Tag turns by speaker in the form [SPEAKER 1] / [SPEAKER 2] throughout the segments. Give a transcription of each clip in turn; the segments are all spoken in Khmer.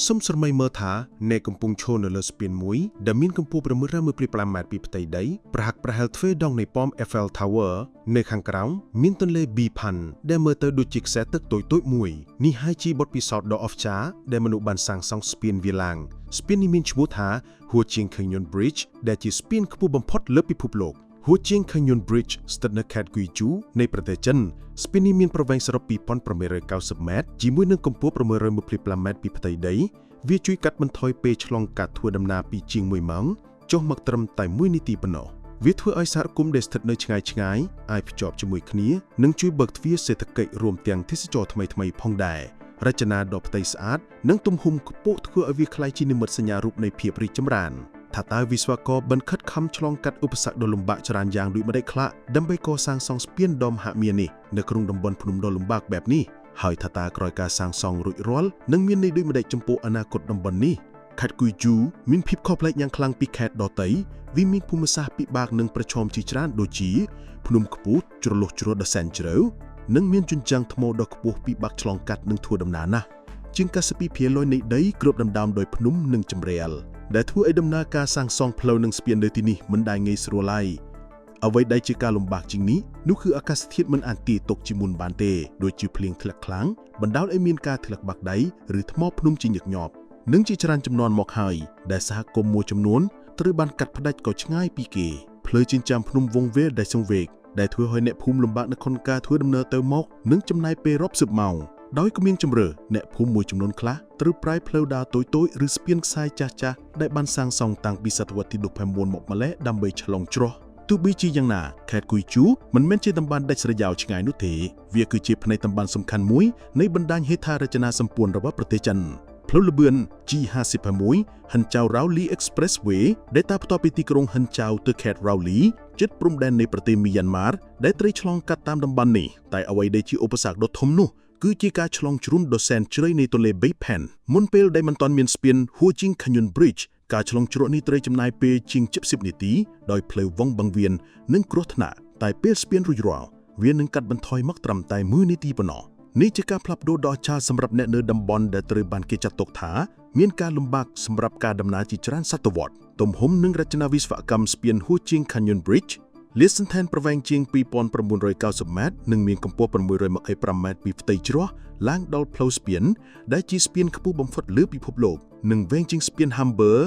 [SPEAKER 1] សុំស្រមៃមើលថាអ្នកកំពុងឈរនៅលើស្ពានមួយដែលមានកម្ពស់625ម៉ែត្រពីផ្ទៃដីប្រហាក់ប្រហែលទ្វេដងនៃប៉ម Eiffel Tower នៅខាងក្រោមមានទន្លេ Bipan ដែលមើលទៅដូចជាខ្សែទឹកតូចៗមួយនេះហើយជាបទពិសោធន៍ដ៏អស្ចារ្យដែលមនុស្សបានសាងសង់ស្ពានវាឡើងស្ពាននេះមានឈ្មោះថា Hua Jing Canyon Bridge ដែលជាស្ពានខ្ពស់បំផុតលើពិភពលោក Hua Jing Canyon Bridge ស្ថិតនៅខេត្ត Guizhou នៃប្រទេសចិនស្ពាននេះមានប្រវែងសរុប 2890 ម៉ែត្រជាមួយនឹងកម្ពស់625ម៉ែត្រពីផ្ទៃដីវាជួយកាត់បន្ថយពេលឆ្លងកាត់ធ្វើដំណើរពីជាង1ម៉ោងចុះមកត្រឹមតែ1នាទីប៉ុណ្ណោះវាធ្វើឲ្យសហគមន៍ដែលស្ថិតនៅឆ្ងាយៗអាចភ្ជាប់ជាមួយគ្នានិងជួយបើកទ្វារសេដ្ឋកិច្ចរួមទាំងទេសចរណ៍ថ្មីៗផងដែររចនាដ៏ផ្ទៃស្អាតនិងទំហំខ្ពស់ធ្វើឲ្យវាក្លាយជានិមិត្តសញ្ញារូបនៃភាពរីកចម្រើនថាតើវិស្វករបានខិតខំឆ្លងកាត់ឧបសគ្គដ៏លំបាកច្រើនយ៉ាងដូចម្តេចខ្លះដើម្បីកសាងសង់ស្ពានដ៏មហិមានេះនៅក្នុងតំបន់ភ្នំដ៏លំបាកបែបនេះហើយថាតើក្រោយការសាងសង់រួចរាល់នឹងមានន័យដូចម្តេចចំពោះអនាគតតំបន់នេះខេត្ត Guizhou មានភាពខុសប្លែកយ៉ាងខ្លាំងពីខេត្តដទៃវាមានភូមិសាស្ត្រពិបាកនិងប្រឈមជាច្រើនដូចជាភ្នំខ្ពស់ជ្រលុះជ្រៅដ៏សែនជ្រៅនិងមានជញ្ជាំងថ្មដ៏ខ្ពស់ពិបាកឆ្លងកាត់និងធ្វើដំណើរណាស់ជាង92%នៃដីគ្របដណ្ដើមដោយភ្នំនិងជម្រាលដែលធ្វើឲ្យដំណើរការសាងសង់ផ្លូវនិងស្ពាននៅទីនេះមិនដែលងាយស្រួលឡើយអ្វីដែលជាការលំបាកជាងនេះនោះគឺអាកាសធាតុមិនអាចទាយទុកជាមុនបានទេដូចជាភ្លៀងធ្លាក់ខ្លាំងបណ្ដាលឲ្យមានការធ្លាក់បាក់ដីឬថ្មភ្នំជាញឹកញាប់និងជាច្រើនចំនួនមកហើយដែលសហគមន៍មួយចំនួនត្រូវបានកាត់ផ្ដាច់ក៏ឆ្ងាយពីគេផ្លូវចិញ្ចើមភ្នំវងវែលដែលសង្វេគដែលធ្វើឲ្យអ្នកភូមិលំបាកនៅក្នុងការធ្វើដំណើរទៅមកនិងចំណាយពេលរាប់សិបម៉ោងដោយគ្មានជម្រើសអ្នកភូមិមួយចំនួនខ្លះត្រូវប្រើផ្លូវដើរតូចៗឬស្ពានខ្សែចាស់ៗដែលបានសាងសង់តាំងពីសតវត្សទី19មកម្ល៉េះដើម្បីឆ្លងច្រោះទោះបីជាយ៉ាងណាខេត្ត Guizhou មិនមែនជាតំបន់ដាច់ស្រយាលឆ្ងាយនោះទេវាគឺជាផ្នែកតំបន់សំខាន់មួយនៃបណ្ដាញហេដ្ឋារចនាសម្ព័ន្ធរបស់ប្រទេសចិនផ្លូវល្បឿន G56 Hangzhou Raoli Expressway ដែលតភ្ជាប់ពីទីក្រុង Hangzhou ទៅខេត្ត Raoli ជិតព្រំដែននៃប្រទេសមីយ៉ាន់ម៉ាដែលត្រូវឆ្លងកាត់តាមតំបន់នេះតែអ្វីដែលជាឧបសគ្គដ៏ធំនោះគឺជាការឆ្លងជ្រុំដ៏សែនជ្រៅនៃទន្លេ Bipan មុនពេលដែលមិនទាន់មានស្ពាន Hua Jing Canyon Bridge ការឆ្លងជ្រក់នេះត្រូវចំណាយពេលជាង70នាទីដោយផ្លូវវងបង្វៀននិងគ្រោះថ្នាក់តែពេលស្ពានរួចរាល់វានឹងកាត់បន្ថយមកត្រឹមតែ1នាទីប៉ុណ្ណោះនេះជាការផ្លាស់ប្ដូរដ៏អស្ចារ្យសម្រាប់អ្នកនៅតំបន់ដែលត្រូវបានគេចាត់ទុកថាមានការលំបាកសម្រាប់ការដំណើរជាច្រើនសតវត្សទំហំនិងរចនាវិស្វកម្មស្ពាន Hua Jing Canyon Bridge លាតសន្ធឹងប្រវែងជាង2990ម៉ែត្រនិងមានកម្ពស់625ម៉ែត្រពីផ្ទៃជ្រោះឡើងដល់ផ្លូវស្ពានដែលជាស្ពានខ្ពស់បំផុតលើពិភពលោកនិងវែងជាងស្ពាន Humber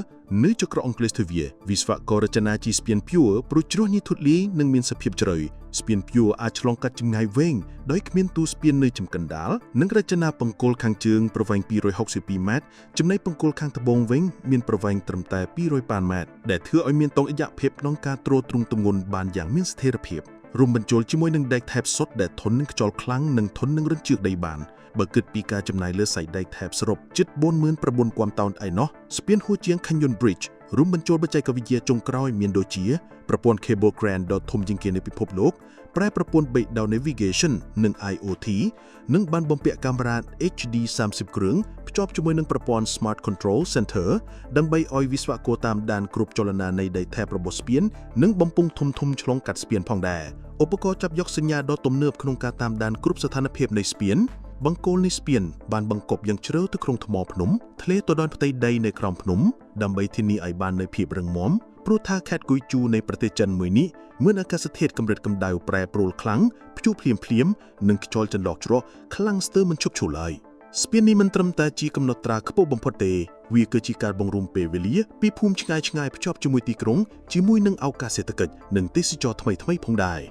[SPEAKER 1] នៅចក្រអង់គ្លេសទ្វារវិស្វកររចនាជាស្ពាន Pure ព្រោះជ្រោះនេះធូរលាយនិងមានសភាពជ្រៅស្ពាន Pure អាចឆ្លងកាត់ចម្ងាយវែងដោយគ្មានទូស្ពាននៅចំកណ្ដាលនិងរចនាបង្គោលខាងជើងប្រវែង262ម៉ែត្រចំណែកបង្គោលខាងត្បូងវិញមានប្រវែងត្រឹមតែ205ម៉ែត្រដែលធ្វើឲ្យមានតុល្យភាពក្នុងការទ្រទ្រង់ទម្ងន់បានយ៉ាងមានស្ថិរភាពរួមបញ្ចូលជាមួយនឹងដែកថែបសុទ្ធដែលធន់នឹងខ្យល់ខ្លាំងនិងធន់នឹងរញ្ជើកដីបានបើគិតពីការចំណាយលើសាច់ដែកថែបសរុបជិត 49,000 តោនឯណោះស្ពាន Hua Jing Canyon Bridge រួមបញ្ចូលបច្ចេកវិទ្យាចុងក្រោយមានដូចជាប្រព័ន្ធ Cable Crane ដ៏ធំជាងគេនៅពិភពលោកប្រែប្រព័ន្ធ Big Data Navigation និង IoT និងបានបំពាក់កាមេរ៉ា HD 30 គ្រឿងភ្ជាប់ជាមួយនឹងប្រព័ន្ធ Smart Control Center ដើម្បីឲ្យវិស្វករតាមដានគ្រប់ចលនានៃដីថែបរបស់ស្ពាននិងបំពង់ធំៗឆ្លងកាត់ស្ពានផងដែរឧបករណ៍ចាប់យកសញ្ញាដ៏ទំនើបក្នុងការតាមដានគ្រប់ស្ថានភាពនៃស្ពានបង្គោលនៃស្ពានបានបង្កប់យ៉ាងជ្រៅទៅក្នុងថ្មភ្នំធ្លាយទៅដល់ផ្ទៃដីនៅក្រោមភ្នំដើម្បីធានាឲ្យបាននូវភាពរឹងមាំព្រោះថាខេត្ត Guizhou នៃប្រទេសចិនមួយនេះមានអាកាសធាតុកម្រិតកម្ដៅប្រែប្រួលខ្លាំងព្យុះភ្លៀងនិងខ្យល់ចន្លោះច្រោះខ្លាំងស្ទើរមិនឈប់ឈរឡើយស្ពាននេះមិនត្រឹមតែជាកំណត់ត្រាខ្ពស់បំផុតទេវាគឺជាការបង្រួមពេលវេលាពីភូមិឆ្ងាយៗភ្ជាប់ជាមួយទីក្រុងជាមួយនឹងឱកាសសេដ្ឋកិច្ចនិងទេសចរណ៍ថ្មីៗផងដែរ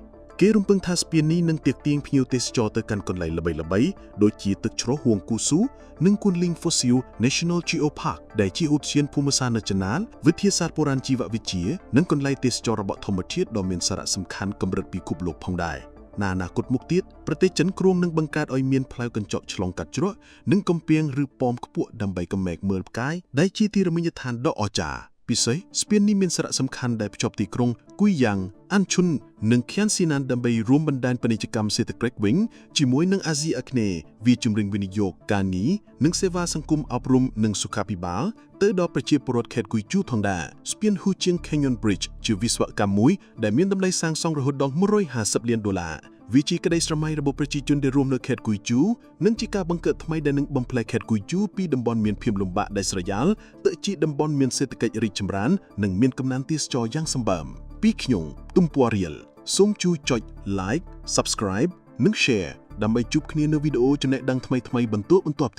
[SPEAKER 1] គេរំពឹងថាស្ពាននេះនឹងទាក់ទាញភ្ញៀវទេសចរទៅកាន់កន្លែងល្បីៗដូចជាទឹកជ្រោះហួងគូស៊ូនិងគូនលីង Fossil National Geopark ដែលជាឧទ្យានភូមិសាស្ត្ររចនាវិទ្យាសាស្ត្របុរាណជីវវិទ្យានិងកន្លែងទេសចរណ៍របស់ធម្មជាតិដ៏មានសារៈសំខាន់កម្រិតពិភពលោកផងដែរនៅអនាគតមុខទៀតប្រទេសចិនគ្រោងនឹងបង្កើតឲ្យមានផ្លូវកញ្ចក់ឆ្លងកាត់ជ្រោះនិងកំពៀងឬប៉មខ្ពស់ដើម្បីកំមែកមើលផ្កាយដែលជាទីរមណីយដ្ឋានដ៏អស្ចារ្យពិសេសស្ពាននេះមានសារៈសំខាន់ដែលភ្ជាប់ទីក្រុងគុយយ៉ាងអានឈុននិងខៀនស៊ីណានដើម្បីរួមបណ្ដាញពាណិជ្ជកម្មសេដ្ឋកិច្ចវិញជាមួយនឹងអាស៊ីអាគ្នេយ៍វាជំរុញវិនិយោគការងារនិងសេវាសង្គមអប់រំនិងសុខាភិបាលទៅដល់ប្រជាពលរដ្ឋខេត្ត Guizhou ផងដែរស្ពាន Hua Jing Canyon Bridge ជាវិស្វកម្មមួយដែលមានតម្លៃសាងសង់រហូតដល់$150 លាន
[SPEAKER 2] វិជាក្តីស្រមៃរបស់ប្រជាជនដែលរួមនៅខេត្តគូយជូនិងជាការបង្កើតថ្មីដែលនឹងបំផ្លែខេត្តគូយជូពីតំបន់មានភាពលំបាកដាច់ស្រយាលទៅជាតំបន់មានសេដ្ឋកិច្ចរីកចម្រើននិងមានកំណើនទេសចរណ៍យ៉ាងសម្បើមពីខ្ញុំទំព័ររៀលសូមជួយចុច like Subscribe និង Share ដើម្បីជួបគ្នានៅវីដេអូចំណេះដឹងថ្មីៗបន្ទាប់ទៀត